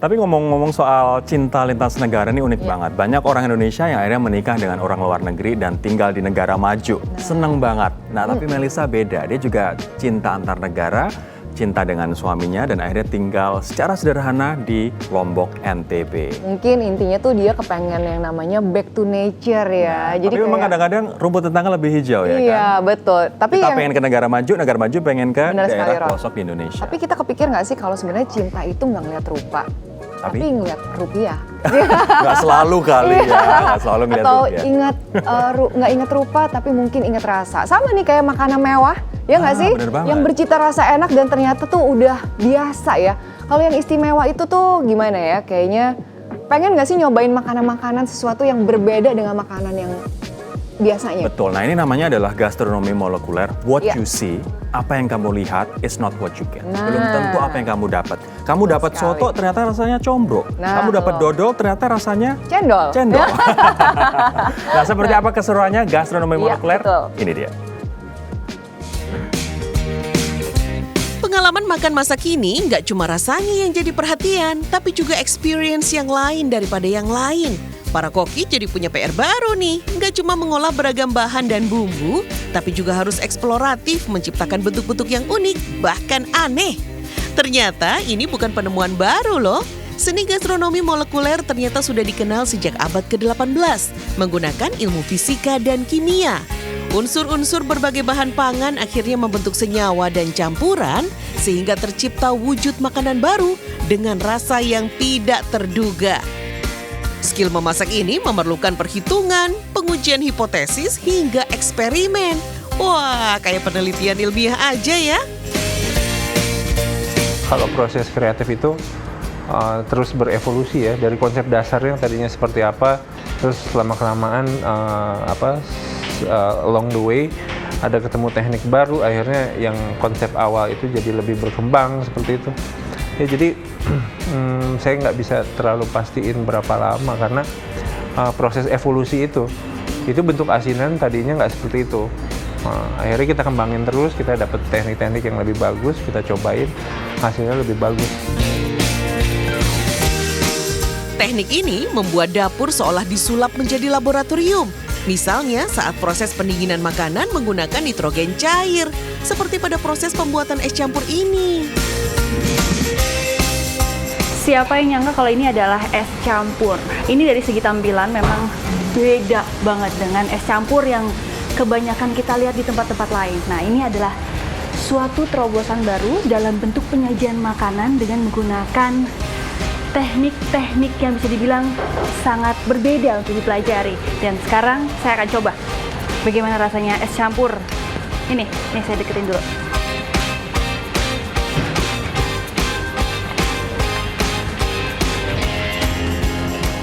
Tapi ngomong-ngomong soal cinta lintas negara ini unik banget. Banyak orang Indonesia yang akhirnya menikah dengan orang luar negeri dan tinggal di negara maju. Seneng banget. Nah, tapi Melissa beda. Dia juga cinta antar negara, cinta dengan suaminya dan akhirnya tinggal secara sederhana di Lombok, NTB. Mungkin intinya tuh dia kepengen yang namanya back to nature ya. Jadi tapi memang kadang-kadang rumput tetangga lebih hijau ya kan? Iya, betul. Tapi kita pengen ke negara maju pengen ke daerah pelosok di Indonesia. Tapi kita kepikir nggak sih kalau sebenarnya cinta itu nggak ngeliat rupa, tapi ngeliat rupiah. Nggak selalu kali ya, nggak selalu ngeliat atau rupiah. nggak ingat rupa tapi mungkin ingat rasa. Sama nih kayak makanan mewah, ya nggak sih? Yang bercita rasa enak dan ternyata tuh udah biasa ya. Kalau yang istimewa itu tuh gimana ya? Kayaknya pengen nggak sih nyobain makanan-makanan sesuatu yang berbeda dengan makanan yang biasanya? Betul, nah ini namanya adalah gastronomi molekuler. What you see, apa yang kamu lihat is not what you get. Belum tentu apa yang kamu dapat. Kamu dapat soto ternyata rasanya combro. Kamu dapat dodol ternyata rasanya cendol. Nah, seperti apa keseruannya gastronomi molekuler? Ini dia. Pengalaman makan masa kini nggak cuma rasanya yang jadi perhatian, tapi juga experience yang lain daripada yang lain. Para koki jadi punya PR baru nih, nggak cuma mengolah beragam bahan dan bumbu, tapi juga harus eksploratif menciptakan bentuk-bentuk yang unik, bahkan aneh. Ternyata ini bukan penemuan baru loh. Seni gastronomi molekuler ternyata sudah dikenal sejak abad ke-18, menggunakan ilmu fisika dan kimia. Unsur-unsur berbagai bahan pangan akhirnya membentuk senyawa dan campuran, sehingga tercipta wujud makanan baru dengan rasa yang tidak terduga. Skill memasak ini memerlukan perhitungan, pengujian hipotesis, hingga eksperimen. Wah, kayak penelitian ilmiah aja ya. Kalau proses kreatif itu terus berevolusi ya, dari konsep dasarnya yang tadinya seperti apa, terus lama-kelamaan along the way ada ketemu teknik baru, akhirnya yang konsep awal itu jadi lebih berkembang seperti itu. Ya jadi saya nggak bisa terlalu pastiin berapa lama karena proses evolusi itu bentuk asinan tadinya nggak seperti itu. Akhirnya kita kembangin terus, kita dapat teknik-teknik yang lebih bagus, kita cobain, hasilnya lebih bagus. Teknik ini membuat dapur seolah disulap menjadi laboratorium. Misalnya saat proses pendinginan makanan menggunakan nitrogen cair, seperti pada proses pembuatan es campur ini. Siapa yang nyangka kalau ini adalah es campur? Ini dari segi tampilan memang beda banget dengan es campur yang kebanyakan kita lihat di tempat-tempat lain. Nah, ini adalah suatu terobosan baru dalam bentuk penyajian makanan dengan menggunakan teknik-teknik yang bisa dibilang sangat berbeda untuk dipelajari. Dan sekarang saya akan coba bagaimana rasanya es campur. Ini saya deketin dulu.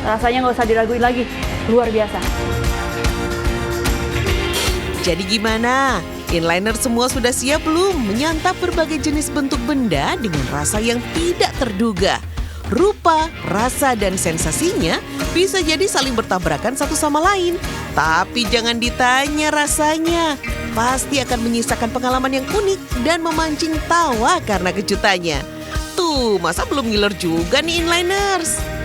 Rasanya nggak usah diraguin lagi, luar biasa. Jadi gimana? Inliner semua sudah siap belum menyantap berbagai jenis bentuk benda dengan rasa yang tidak terduga? Rupa, rasa, dan sensasinya bisa jadi saling bertabrakan satu sama lain. Tapi jangan ditanya rasanya. Pasti akan menyisakan pengalaman yang unik dan memancing tawa karena kejutannya. Tuh, masa belum ngiler juga nih Inliners?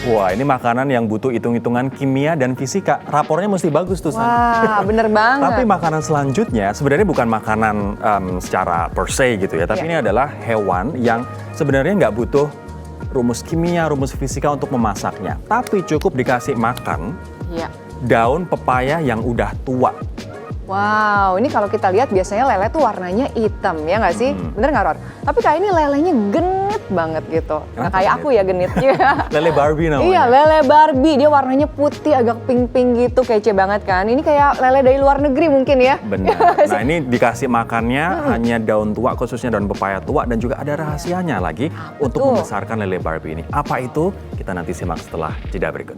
Wah, ini makanan yang butuh hitung-hitungan kimia dan fisika. Rapornya mesti bagus tuh, San. Wah, bener banget. Tapi makanan selanjutnya sebenarnya bukan makanan secara per se gitu ya. Tapi ini adalah hewan yang sebenarnya nggak butuh rumus kimia, rumus fisika untuk memasaknya. Tapi cukup dikasih makan daun pepaya yang udah tua. Wow, ini kalau kita lihat biasanya lele tuh warnanya hitam, ya nggak sih? Bener nggak, Ror? Tapi kali ini lelenya genit banget gitu. Nah, kayak aku ya genitnya. Lele Barbie namanya. Iya, lele Barbie. Dia warnanya putih, agak pink-pink gitu, kece banget kan. Ini kayak lele dari luar negeri mungkin ya. Benar. Nah, ini dikasih makannya hanya daun tua, khususnya daun pepaya tua. Dan juga ada rahasianya lagi untuk membesarkan lele Barbie ini. Apa itu? Kita nanti simak setelah jeda berikut.